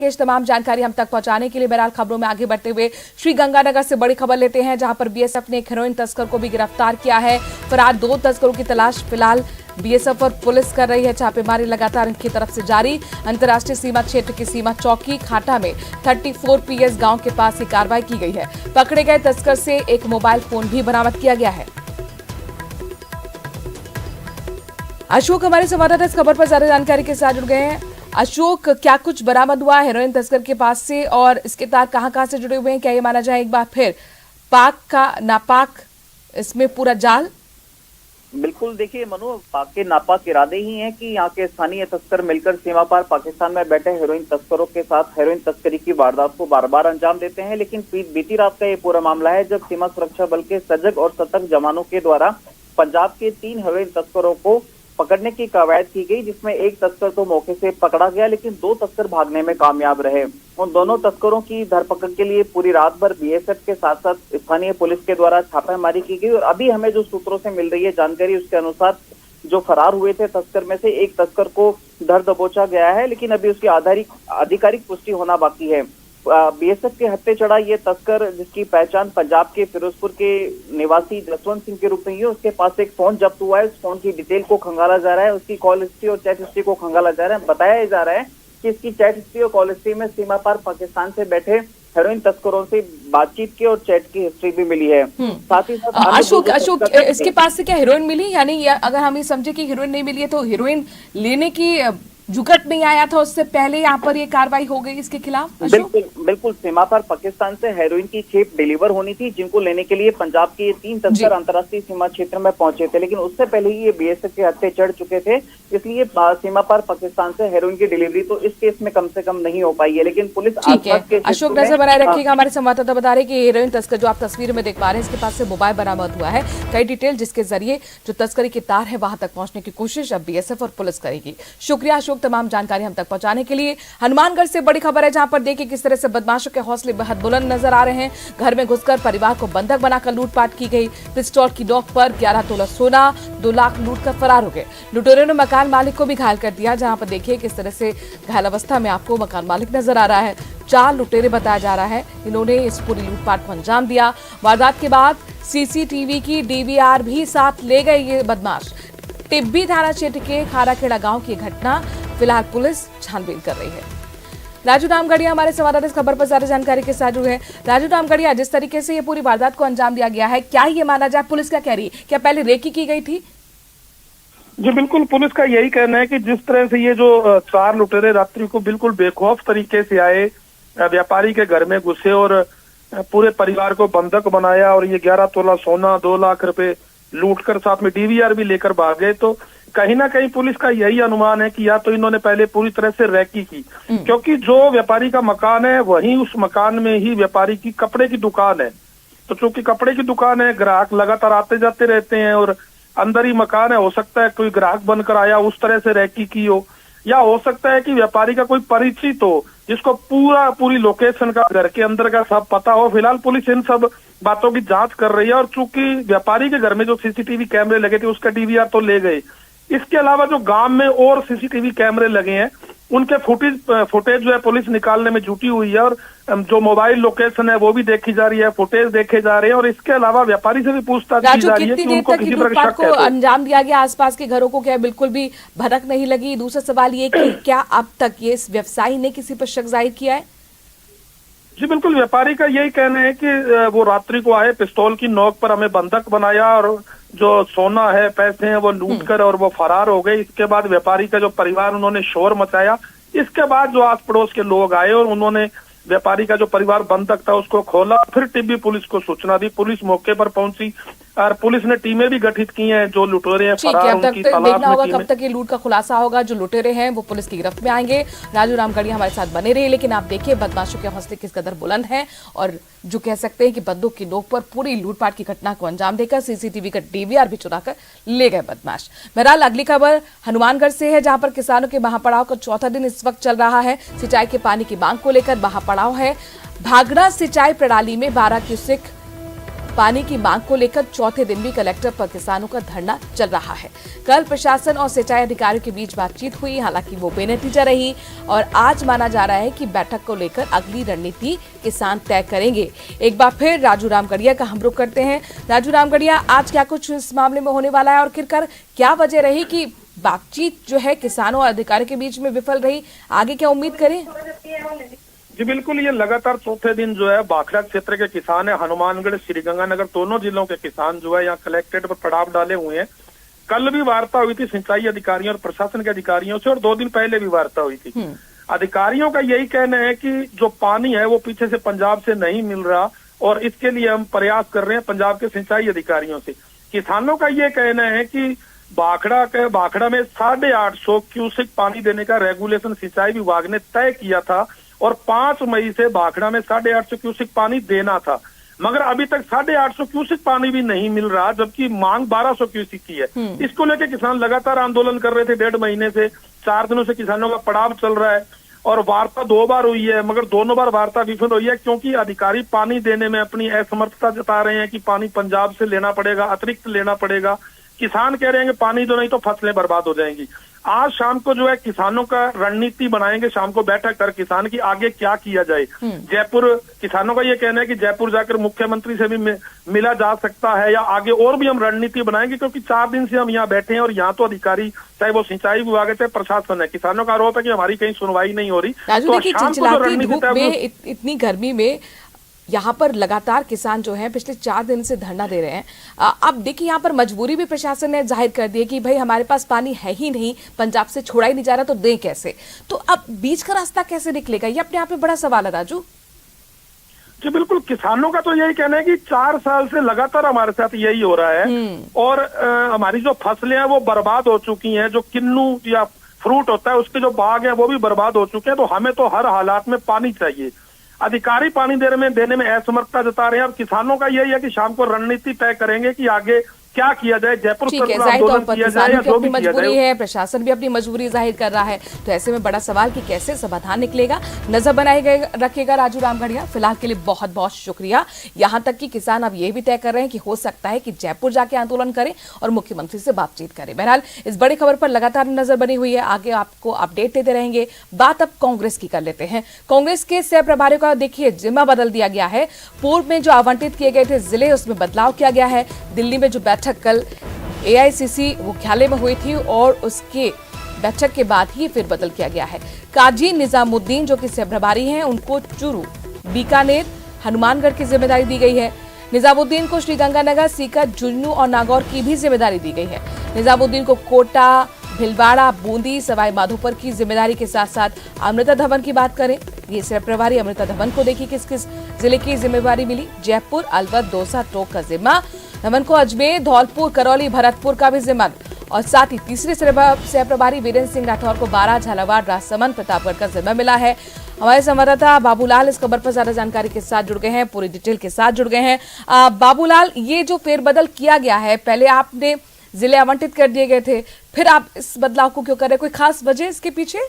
तमाम जानकारी हम तक पहुंचाने के लिए बहरहाल खबरों में आगे बढ़ते हुए श्री गंगानगर से बड़ी खबर लेते हैं, जहां पर बीएसएफ ने एक हेरोइन तस्कर को भी गिरफ्तार किया है। फरार 2 तस्करों की तलाश फिलहाल बीएसएफ और पुलिस कर रही है। छापेमारी लगातार इनकी तरफ से जारी। अंतर्राष्ट्रीय सीमा क्षेत्र की सीमा चौकी खाटा में 34 PS गांव के पास ये कार्रवाई की गई है। पकड़े गए तस्कर से एक मोबाइल फोन भी बरामद किया गया है। अशोक हमारे संवाददाता इस खबर पर ज्यादा जानकारी के साथ जुड़ गए हैं। अशोक, क्या कुछ बरामद हुआ हेरोइन तस्कर के पास से और इसके तार कहां से जुड़े हुए हैं? क्या ये माना जाए एक बार फिर पाक का नापाक इसमें पूरा जाल? बिल्कुल, देखिए मनु, पाक के नापाक इरादे ही हैं कि यहाँ के स्थानीय तस्कर मिलकर सीमा पार पाकिस्तान में बैठे हेरोइन तस्करों के साथ हेरोइन तस्करी की वारदात को बार बार अंजाम देते हैं। लेकिन बीती रात का ये पूरा मामला है जब सीमा सुरक्षा बल के सजग और सतर्क जवानों के द्वारा पंजाब के 3 हेरोइन तस्करों को पकड़ने की कवायद की गई, जिसमें एक तस्कर तो मौके से पकड़ा गया लेकिन 2 तस्कर भागने में कामयाब रहे। उन दोनों तस्करों की धरपकड़ के लिए पूरी रात भर बीएसएफ के साथ साथ स्थानीय पुलिस के द्वारा छापेमारी की गई और अभी हमें जो सूत्रों से मिल रही है जानकारी, उसके अनुसार जो फरार हुए थे तस्कर में से एक तस्कर को धर दबोचा गया है, लेकिन अभी उसकी आधिकारिक पुष्टि होना बाकी है। बीएसएफ के हत्थे चढ़ा ये तस्कर, जिसकी पहचान पंजाब के फिरोजपुर के निवासी जसवंत सिंह के रूप में है, उसके पास एक फोन जब्त हुआ है। उस फोन की डिटेल को खंगाला जा रहा है, उसकी कॉल हिस्ट्री और चैट हिस्ट्री को खंगाला जा रहा है। बताया जा रहा है कि इसकी चैट हिस्ट्री और कॉल हिस्ट्री में सीमा पार पाकिस्तान से बैठे हेरोइन तस्करों से बातचीत की और चैट की हिस्ट्री भी मिली है। साथ ही साथ अशोक, इसके पास से क्या हेरोइन मिली? यानी अगर हम ये समझे कि हेरोइन नहीं मिली है तो हेरोइन लेने की जुगट नहीं आया था, उससे पहले यहाँ पर ये कार्रवाई हो गई इसके खिलाफ? बिल्कुल सीमा पर पाकिस्तान से हेरोइन की खेप डिलीवर होनी थी, जिनको लेने के लिए पंजाब के 3 तस्कर अंतर्राष्ट्रीय सीमा क्षेत्र में पहुंचे थे, लेकिन उससे पहले ही ये बीएसएफ के हत्थे चढ़ चुके थे। इसलिए सीमा पर पाकिस्तान से हेरोइन की डिलीवरी तो इस केस में कम से कम नहीं हो पाई है। लेकिन पुलिस अशोक नजर बनाए रखिएगा। हमारे संवाददाता बता रहे कि हेरोइन तस्कर जो आप तस्वीर में देख पा रहे हैं, इसके पास से मोबाइल बरामद हुआ है, कई डिटेल जिसके जरिए जो तस्करी के तार है वहां तक पहुंचने की कोशिश अब बीएसएफ और पुलिस करेगी। शुक्रिया अशोक, तमाम जानकारी हम तक पहुंचाने के लिए। हनुमानगढ़ से बड़ी खबर है, जहां पर देखिए किस तरह से बदमाशों के हौसले बेहद बुलंद नजर आ रहे हैं। घर में घुसकर परिवार को बंधक बनाकर लूटपाट की गई। पिस्तौल की नोक पर 11 तोला सोना, 2 लाख लूट कर फरार हो गए। लुटेरों ने मकान मालिक को भी घायल कर दिया, जहां पर देखिए किस तरह से घायल अवस्था में आपको मकान मालिक नजर आ रहा है। 4 लुटेरे बताया जा रहा है, इन्होंने इस पूरी लूटपाट को अंजाम दिया। वारदात के बाद सीसीटीवी की डीवीआर भी साथ ले गए ये बदमाश। टिब्बी थाना क्षेत्र के खाराखेड़ा गांव की घटना, फिलहाल पुलिस छानबीन कर रही है। राजू रामगढ़िया हमारे संवाददाता इस खबर पर ज्यादा जानकारी के साथ जुड़े हैं। राजू रामगढ़िया, जिस तरीके से ये पूरी वारदात को अंजाम दिया गया है, क्या ये माना जाए, पुलिस क्या कह रही है? क्या पहले रेकी की गई थी? जी बिल्कुल, पुलिस का यही कहना है कि जिस तरह से ये जो 4 लुटेरे रात्रि को बिल्कुल बेखौफ तरीके से आए, व्यापारी के घर में घुसे और पूरे परिवार को बंधक बनाया और ये 11 तोला सोना, 2 लाख रुपए लूट कर साथ में डीवीआर भी लेकर भाग गए, तो कहीं ना कहीं पुलिस का यही अनुमान है कि या तो इन्होंने पहले पूरी तरह से रैकी की, क्योंकि जो व्यापारी का मकान है वहीं उस मकान में ही व्यापारी की कपड़े की दुकान है। तो चूंकि कपड़े की दुकान है, ग्राहक लगातार आते जाते रहते हैं और अंदर ही मकान है, हो सकता है कोई ग्राहक बनकर आया, उस तरह से रैकी की हो, या हो सकता है कि व्यापारी का कोई परिचित हो जिसको पूरी लोकेशन का, घर के अंदर का सब पता हो। फिलहाल पुलिस इन सब बातों की जांच कर रही है और चूंकि व्यापारी के घर में जो सीसीटीवी कैमरे लगे थे उसका डीवीआर तो ले गए, इसके अलावा जो गांव में और सीसीटीवी कैमरे लगे हैं उनके फुटेज जो है पुलिस निकालने में जुटी हुई है और जो मोबाइल लोकेशन है वो भी देखी जा रही है, फुटेज देखे जा रहे हैं और इसके अलावा व्यापारी से भी पूछताछ की जा रही है कि उनको किसी प्रकार का शक है। अंजाम दिया गया, आसपास के घरों को क्या बिल्कुल भी भनक नहीं लगी? दूसरा सवाल ये कि क्या अब तक ये इस व्यवसायी ने किसी पर शक जाहिर किया है? जी बिल्कुल, व्यापारी का यही कहना है कि वो रात्रि को आए, पिस्तौल की नोक पर हमें बंधक बनाया और जो सोना है, पैसे हैं वो लूट कर और वो फरार हो गए। इसके बाद व्यापारी का जो परिवार, उन्होंने शोर मचाया। इसके बाद जो आस पड़ोस के लोग आए और उन्होंने व्यापारी का जो परिवार बंधक था उसको खोला, फिर टिब्बी पुलिस को सूचना दी। पुलिस मौके पर पहुंची और पुलिस ने टीमें भी गठित की हैं, जो लुटेरे हैं फरार, उनकी तलाश में। देखना होगा कब तक ये लूट का खुलासा होगा, जो लुटेरे हैं वो पुलिस की गिरफ्त में आएंगे। राजू रामगढ़िया हमारे साथ बने रहे, लेकिन आप देखिए बदमाशों के हौसले किस कदर बुलंद हैं और जो कह सकते हैं कि बंदूक की नोक पर पूरी लूटपाट की घटना को अंजाम देकर सीसीटीवी का डीवीआर भी चुराकर ले गए बदमाश। बहरहाल अगली खबर हनुमानगढ़ से है, जहां पर किसानों के महापड़ाव का 4था दिन इस वक्त चल रहा है। सिंचाई के पानी की मांग को लेकर महापड़ाव है। भागड़ा सिंचाई प्रणाली में 12 क्यूसेक पानी की मांग को लेकर चौथे दिन भी कलेक्टर पर किसानों का धरना चल रहा है। कल प्रशासन और सिंचाई अधिकारियों के बीच बातचीत हुई, हालांकि वो बेनतीजा रही और आज माना जा रहा है कि बैठक को लेकर अगली रणनीति किसान तय करेंगे। एक बार फिर राजू रामगढ़िया का हम रुख करते हैं। राजू रामगढ़िया, आज क्या कुछ इस मामले में होने वाला है और आखिरकार क्या वजह रही कि बातचीत जो है किसानों और अधिकारियों के बीच में विफल रही? आगे क्या उम्मीद करें? जी बिल्कुल, ये लगातार चौथे दिन जो है भाखड़ा क्षेत्र के किसान है, हनुमानगढ़ श्रीगंगानगर दोनों जिलों के किसान जो है यहाँ कलेक्ट्रेट पर पड़ाव डाले हुए हैं। कल भी वार्ता हुई थी सिंचाई अधिकारियों और प्रशासन के अधिकारियों से और 2 दिन पहले भी वार्ता हुई थी। अधिकारियों का यही कहना है कि जो पानी है वो पीछे से पंजाब से नहीं मिल रहा और इसके लिए हम प्रयास कर रहे हैं पंजाब के सिंचाई अधिकारियों से। किसानों का ये कहना है कि भाखड़ा में 850 क्यूसेक पानी देने का रेगुलेशन सिंचाई विभाग ने तय किया था और 5 मई से भाखड़ा में 850 क्यूसेक पानी देना था, मगर अभी तक 850 क्यूसेक पानी भी नहीं मिल रहा, जबकि मांग 1200 क्यूसेक की है। इसको लेकर किसान लगातार आंदोलन कर रहे थे 1.5 महीने से। 4 दिनों से किसानों का पड़ाव चल रहा है और वार्ता 2 बार हुई है, मगर दोनों बार वार्ता विफल हुई है क्योंकि अधिकारी पानी देने में अपनी असमर्थता जता रहे हैं कि पानी पंजाब से लेना पड़ेगा, अतिरिक्त लेना पड़ेगा। किसान कह रहे हैं कि पानी दो नहीं तो फसलें बर्बाद हो जाएंगी। आज शाम को जो है किसानों का रणनीति बनाएंगे, शाम को बैठक कर किसान की आगे क्या किया जाए। जयपुर किसानों का ये कहना है कि जयपुर जाकर मुख्यमंत्री से भी मिला जा सकता है या आगे और भी हम रणनीति बनाएंगे, क्योंकि 4 दिन से हम यहाँ बैठे हैं और यहाँ तो अधिकारी चाहे वो सिंचाई विभाग है चाहे प्रशासन है, किसानों का आरोप है कि हमारी कहीं सुनवाई नहीं हो रही। राजू, देखिए चिलचिलाती धूप में, इतनी गर्मी में यहाँ पर लगातार किसान जो हैं पिछले 4 दिन से धरना दे रहे हैं। अब देखिए यहाँ पर मजबूरी भी प्रशासन ने जाहिर कर दी है कि भाई हमारे पास पानी है ही नहीं, पंजाब से छोड़ा ही नहीं जा रहा, तो दें कैसे? तो अब बीच का रास्ता कैसे निकलेगा, ये अपने आप में बड़ा सवाल है राजू। जी बिल्कुल, किसानों का तो यही कहना है कि 4 साल से लगातार हमारे साथ यही हो रहा है और हमारी जो फसलें हैं वो बर्बाद हो चुकी हैं। जो किन्नू या फ्रूट होता है उसके जो बाग है वो भी बर्बाद हो चुके हैं। तो हमें तो हर हालात में पानी चाहिए। अधिकारी पानी देने में असमर्थता जता रहे हैं। अब किसानों का यही है कि शाम को रणनीति तय करेंगे कि आगे क्या किया जाए। जयपुर ठीक है, जाहिर तौर पर किसानों की अपनी मजबूरी है, प्रशासन भी अपनी मजबूरी जाहिर कर रहा है, तो ऐसे में बड़ा सवाल कि कैसे समाधान निकलेगा। नजर बनाए रखेगा राजू रामगढ़िया। फिलहाल के लिए बहुत बहुत शुक्रिया। यहाँ तक कि किसान अब ये भी तय कर रहे हैं कि हो सकता है कि जयपुर जाके आंदोलन करें और मुख्यमंत्री से बातचीत करें। बहरहाल इस बड़ी खबर पर लगातार नजर बनी हुई है, आगे आपको अपडेट देते रहेंगे। बात अब कांग्रेस की कर लेते हैं। कांग्रेस के सह प्रभारियों का देखिए जिम्मा बदल दिया गया है। पूर्व में जो आवंटित किए गए थे जिले, उसमें बदलाव किया गया है। दिल्ली में जो बैठक कल एआईसीसी मुख्यालय में हुई थी और उसके बैठक के बाद ही फिर बदल किया गया है। काजी निजामुद्दीन जो कि सह प्रभारी हैं, उनको चूरू, बीकानेर, हनुमानगढ़ की जिम्मेदारी दी गई है। निजामुद्दीन को श्रीगंगानगर, सीकर, झुंझुनू और नागौर की भी जिम्मेदारी दी गई है। निजामुद्दीन को कोटा, भिलवाड़ा, बूंदी, सवाई माधोपुर की जिम्मेदारी के साथ साथ अमृता धवन की बात करें, ये सह प्रभारी अमृता धवन को देखिए किस किस जिले की जिम्मेदारी मिली। जयपुर, अलवर, दौसा, टोंक का जिम्मा धवन को, अजमेर, धौलपुर, करौली, भरतपुर का भी जिम्मा और साथ ही तीसरे सह प्रभारी वीरेंद्र सिंह राठौर को 12, झालावाड़, राजसमंद, प्रतापगढ़ का जिम्मा मिला है। हमारे संवाददाता बाबूलाल इस खबर पर ज्यादा जानकारी के साथ जुड़ गए हैं, पूरी डिटेल के साथ जुड़ गए हैं। बाबूलाल, ये जो फेरबदल किया गया है, पहले आपने जिले आवंटित कर दिए गए थे, फिर आप इस बदलाव को क्यों कर रहे हैं? कोई खास वजह इसके पीछे?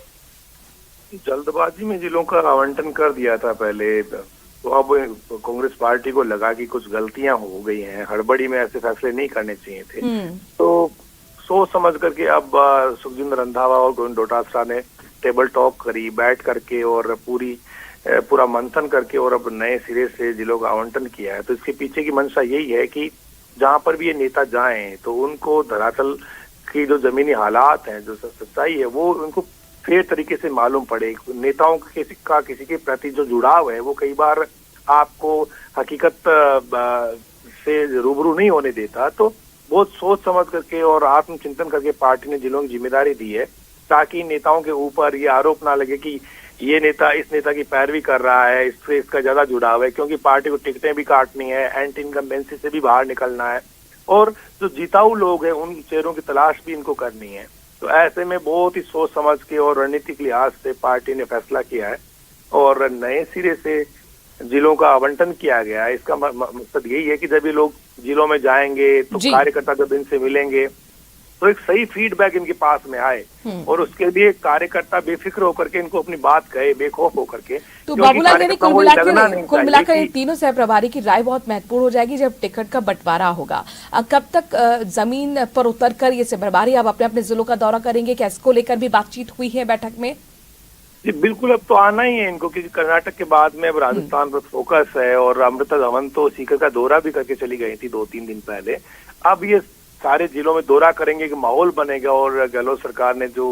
जल्दबाजी में जिलों का आवंटन कर दिया था पहले, तो अब कांग्रेस पार्टी को लगा कि कुछ गलतियां हो गई हैं, हड़बड़ी में ऐसे फैसले नहीं करने चाहिए थे। तो सोच समझ करके अब सुखजिंदर रंधावा और गोविंद डोटासरा ने टेबल टॉक करी, बैठ करके और पूरा मंथन करके और अब नए सिरे से जिलों का आवंटन किया है। तो इसके पीछे की मंशा यही है कि जहां पर भी ये नेता जाएं तो उनको धरातल की जो जमीनी हालात हैं, जो सच्चाई है, वो उनको फेर तरीके से मालूम पड़े। नेताओं का किसी के प्रति जो जुड़ाव है वो कई बार आपको हकीकत से रूबरू नहीं होने देता। तो बहुत सोच समझ करके और आत्मचिंतन करके पार्टी ने जिलों की जिम्मेदारी दी है, ताकि नेताओं के ऊपर ये आरोप ना लगे कि ये नेता इस नेता की पैरवी कर रहा है, इससे इसका ज्यादा जुड़ाव है, क्योंकि पार्टी को टिकटें भी काटनी है, एंटी इनकम्बेंसी से भी बाहर निकलना है और जो जीताऊ लोग हैं उन चेहरों की तलाश भी इनको करनी है। तो ऐसे में बहुत ही सोच समझ के और रणनीतिक लिहाज से पार्टी ने फैसला किया है और नए सिरे से जिलों का आवंटन किया गया है। इसका मकसद यही है कि जब ये लोग जिलों में जाएंगे तो कार्यकर्ता जब इनसे मिलेंगे तो एक सही फीडबैक इनके पास में आए और उसके लिए कार्यकर्ता बेफिक्र होकर के इनको अपनी बात कहे, बेखौफ होकर के। तो बाबूलाल यानी कुल मिलाकर इन तीनों सह प्रभारी की राय बहुत महत्वपूर्ण हो जाएगी जब टिकट का बंटवारा होगा। कब तक जमीन पर उतरकर ये सह प्रभारी अब अपने अपने जिलों का दौरा करेंगे? क्या इसको लेकर भी बातचीत हुई है बैठक में? जी बिल्कुल, अब तो आना ही है इनको, क्योंकि कर्नाटक के बाद में अब राजस्थान पर फोकस है और अमृता धवन तो सीकर का दौरा भी करके चली गई थी 2-3 दिन पहले। अब ये सारे जिलों में दौरा करेंगे कि माहौल बनेगा और गहलोत सरकार ने जो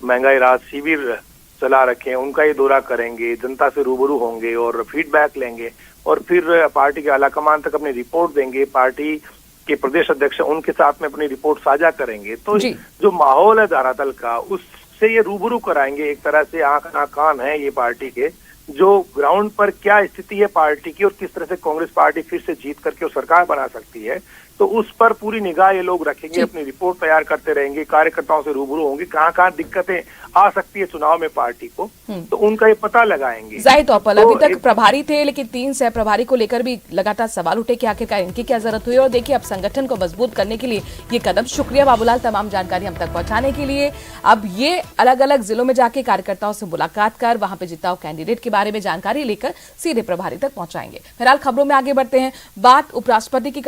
महंगाई राहत शिविर चला रखे हैं उनका ये दौरा करेंगे, जनता से रूबरू होंगे और फीडबैक लेंगे और फिर पार्टी के आलाकमान तक अपनी रिपोर्ट देंगे। पार्टी के प्रदेश अध्यक्ष उनके साथ में अपनी रिपोर्ट साझा करेंगे। तो जो माहौल है धरातल का उससे ये रूबरू कराएंगे, एक तरह से आंख ना कान है ये पार्टी के, जो ग्राउंड पर क्या स्थिति है पार्टी की और किस तरह से कांग्रेस पार्टी फिर से जीत करके सरकार बना सकती है। तो उस पर पूरी निगाह ये लोग रखेंगे, अपनी रिपोर्ट तैयार करते रहेंगे, कार्यकर्ताओं से रूबरू होंगे, कहाँ कहाँ दिक्कतें आ सकती है चुनाव में पार्टी को, तो उनका ये पता लगाएंगे। जाहिर तौर पर अभी तक प्रभारी थे, लेकिन 3 सह प्रभारी को लेकर भी लगातार सवाल उठे कि आखिरकार इनकी क्या जरूरत हुई। और देखिए अब संगठन को मजबूत करने के लिए ये कदम। शुक्रिया बाबूलाल तमाम जानकारी हम तक पहुंचाने के लिए। अब ये अलग अलग जिलों में जाके कार्यकर्ताओं से मुलाकात कर वहां पे जिताऊ कैंडिडेट के बारे में जानकारी लेकर सीधे प्रभारी तक पहुंचाएंगे। फिलहाल खबरों में आगे बढ़ते हैं। बात उपराष्ट्रपति की